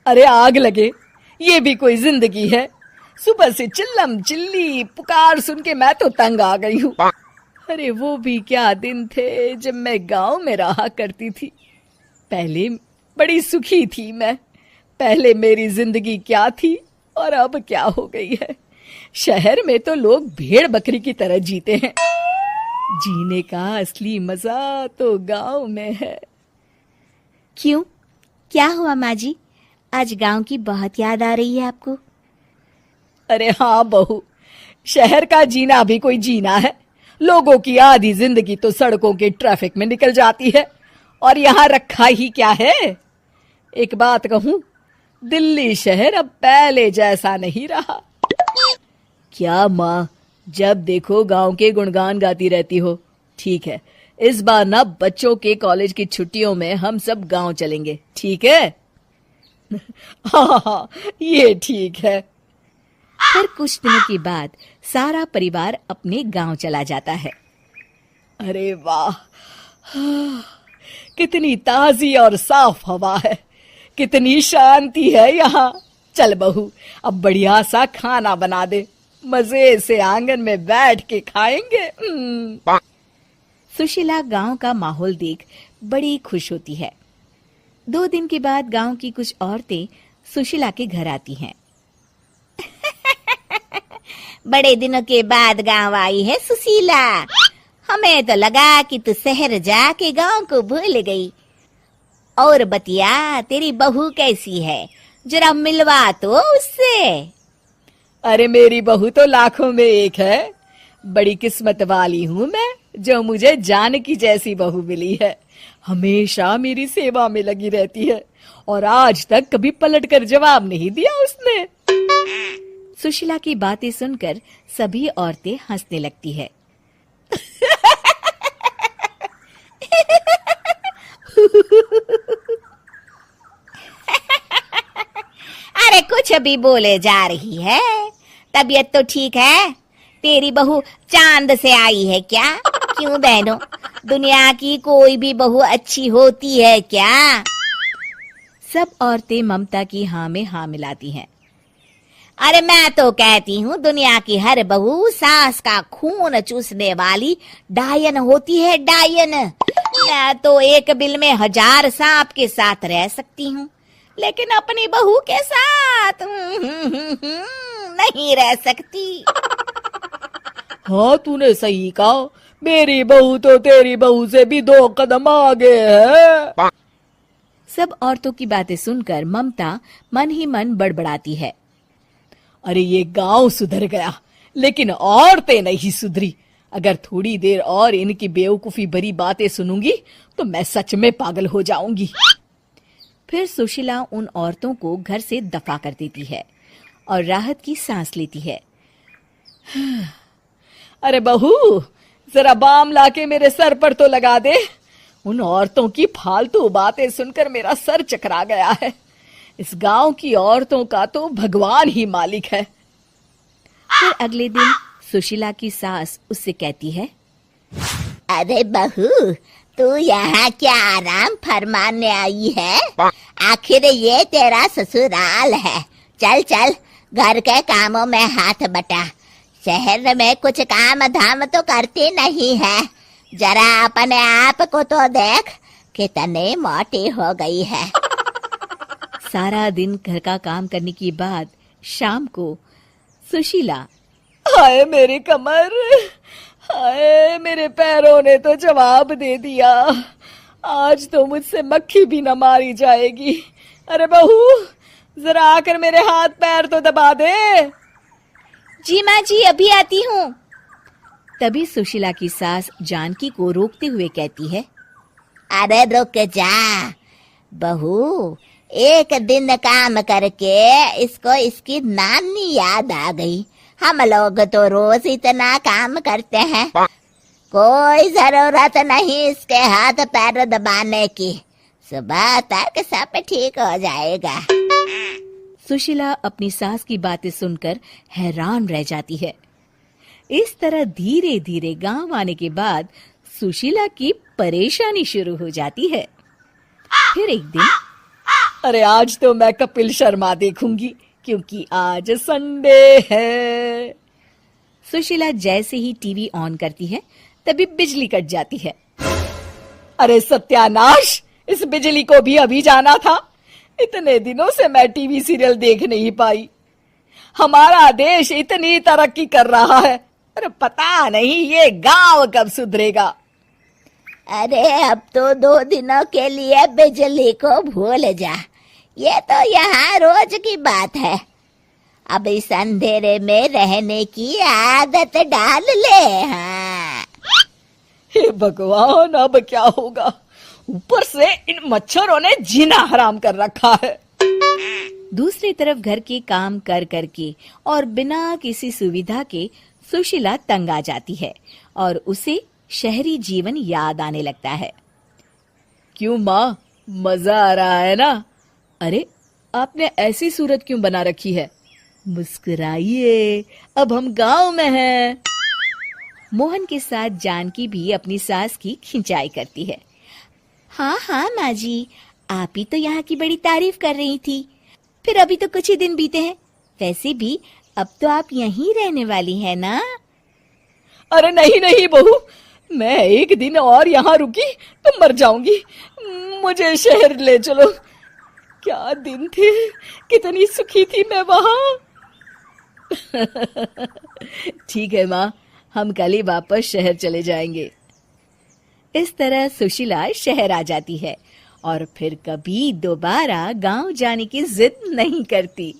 अरे आग लगे, ये भी कोई जिंदगी है। सुबह से चिल्लम चिल्ली पुकार सुन के मैं तो तंग आ गई हूँ। अरे वो भी क्या दिन थे जब मैं गांव में रहा करती थी। पहले बड़ी सुखी थी मैं। पहले मेरी जिंदगी क्या थी और अब क्या हो गई है। शहर में तो लोग भेड़ बकरी की तरह जीते हैं। जीने का असली मजा तो गांव में है। क्यों, क्या हुआ माँ जी? आज गांव की बहुत याद आ रही है आपको? अरे हाँ बहू, शहर का जीना भी कोई जीना है। लोगों की आधी जिंदगी तो सड़कों के ट्रैफिक में निकल जाती है और यहाँ रखा ही क्या है। एक बात कहूं, दिल्ली शहर अब पहले जैसा नहीं रहा। क्या माँ, जब देखो गांव के गुणगान गाती रहती हो। ठीक है, इस बार ना बच्चों के कॉलेज की छुट्टियों में हम सब गांव चलेंगे, ठीक है? हाँ, ये ठीक है। फिर कुछ दिनों के बाद सारा परिवार अपने गांव चला जाता है। अरे वाह, कितनी ताजी और साफ हवा है, कितनी शांति है यहाँ। चल बहू, अब बढ़िया सा खाना बना दे, मजे से आंगन में बैठ के खाएंगे। सुशीला गांव का माहौल देख बड़ी खुश होती है। 2 दिन के बाद गांव की कुछ औरतें सुशीला के घर आती हैं। बड़े दिनों के बाद गांव आई है सुशीला। हमें तो लगा कि तू शहर जाके गांव को भूल गई। और बतिया, तेरी बहू कैसी है? जरा मिलवा तो उससे। अरे मेरी बहू तो लाखों में एक है। बड़ी किस्मत वाली हूँ मैं जो मुझे जानकी जैसी बहू मिली है। हमेशा मेरी सेवा में लगी रहती है और आज तक कभी पलटकर जवाब नहीं दिया उसने। सुशीला की बातें सुनकर सभी औरतें हंसने लगती है। अरे कुछ भी बोले जा रही है। तबीयत तो ठीक है? तेरी बहू चांद से आई है क्या? क्यों बहनों, दुनिया की कोई भी बहू अच्छी होती है क्या? सब औरतें ममता की हाँ में हाँ मिलाती हैं। अरे मैं तो कहती हूँ दुनिया की हर बहू सास का खून चूसने वाली डायन होती है, डायन। मैं तो एक बिल में 1000 सांप के साथ रह सकती हूँ, लेकिन अपनी बहू के साथ नहीं रह सकती। हाँ, तूने सही कहा। मेरी बहू तो तेरी बहू से भी 2 कदम आगे है। सब औरतों की बातें सुनकर ममता मन ही मन बड़बड़ाती है। अरे ये गांव सुधर गया, लेकिन औरतें नहीं सुधरी। अगर थोड़ी देर और इनकी बेवकूफी भरी बातें सुनूंगी तो मैं सच में पागल हो जाऊंगी। फिर सुशीला उन औरतों को घर से दफा कर देती है और राहत की सांस लेती है। अरे बहू, जरा बाम लाके मेरे सर पर तो लगा दे। उन औरतों की फालतू बातें सुनकर मेरा सर चकरा गया है। इस गांव की औरतों का तो भगवान ही मालिक है। फिर अगले दिन सुशीला की सास उससे कहती है, अरे बहू, तू यहाँ क्या आराम फरमाने आई है? आखिर ये तेरा ससुराल है। चल चल, घर के कामों में हाथ बटा। शहर में कुछ काम धाम तो करती नहीं है। जरा अपने आप को तो देख, कितनी मोटी हो गई है। सारा दिन घर का काम करने के बाद शाम को सुशीला, हाय मेरी कमर, हाय मेरे पैरों ने तो जवाब दे दिया। आज तो मुझसे मक्खी भी न मारी जाएगी। अरे बहू, जरा आकर मेरे हाथ पैर तो दबा दे। जी माँ जी, अभी आती हूँ। तभी सुशीला की सास जानकी को रोकते हुए कहती है, अरे रुक जा बहू, एक दिन काम करके इसको इसकी नानी याद आ गई। हम लोग तो रोज इतना काम करते हैं, कोई जरूरत नहीं इसके हाथ पैर दबाने की। सुबह तक सब ठीक हो जाएगा। सुशीला अपनी सास की बातें सुनकर हैरान रह जाती है। इस तरह धीरे धीरे गांव आने के बाद सुशीला की परेशानी शुरू हो जाती है। फिर एक दिन अरे आज तो मैं कपिल शर्मा देखूंगी क्योंकि आज संडे है। सुशीला जैसे ही टीवी ऑन करती है तभी बिजली कट जाती है। अरे सत्यानाश, इस बिजली को भी अभी जाना था। इतने दिनों से मैं टीवी सीरियल देख नहीं पाई। हमारा देश इतनी तरक्की कर रहा है, अरे पता नहीं ये गांव कब सुधरेगा। अरे अब तो 2 दिनों के लिए बिजली को भूल जा, ये तो यहाँ रोज की बात है। अब इस अंधेरे में रहने की आदत डाल ले। हाँ हे भगवान, अब क्या होगा? ऊपर से इन मच्छरों ने जीना हराम कर रखा है। दूसरी तरफ घर के काम कर करके और बिना किसी सुविधा के सुशीला तंग आ जाती है और उसे शहरी जीवन याद आने लगता है। क्यों माँ, मजा आ रहा है ना? अरे आपने ऐसी सूरत क्यों बना रखी है? मुस्कुराइए, अब हम गांव में हैं। मोहन के साथ जानकी भी अपनी सास की खिंचाई करती है। हाँ हाँ माँ जी, आप ही तो यहाँ की बड़ी तारीफ कर रही थी। फिर अभी तो कुछ ही दिन बीते हैं, वैसे भी अब तो आप यहीं रहने वाली है ना? अरे नहीं नहीं बहू, मैं एक दिन और यहाँ रुकी तो मर जाऊंगी। मुझे शहर ले चलो। क्या दिन थे, कितनी सुखी थी मैं वहां। ठीक है माँ, हम कल ही वापस शहर चले जाएंगे। इस तरह सुशीला शहर आ जाती है और फिर कभी दोबारा गांव जाने की जिद नहीं करती।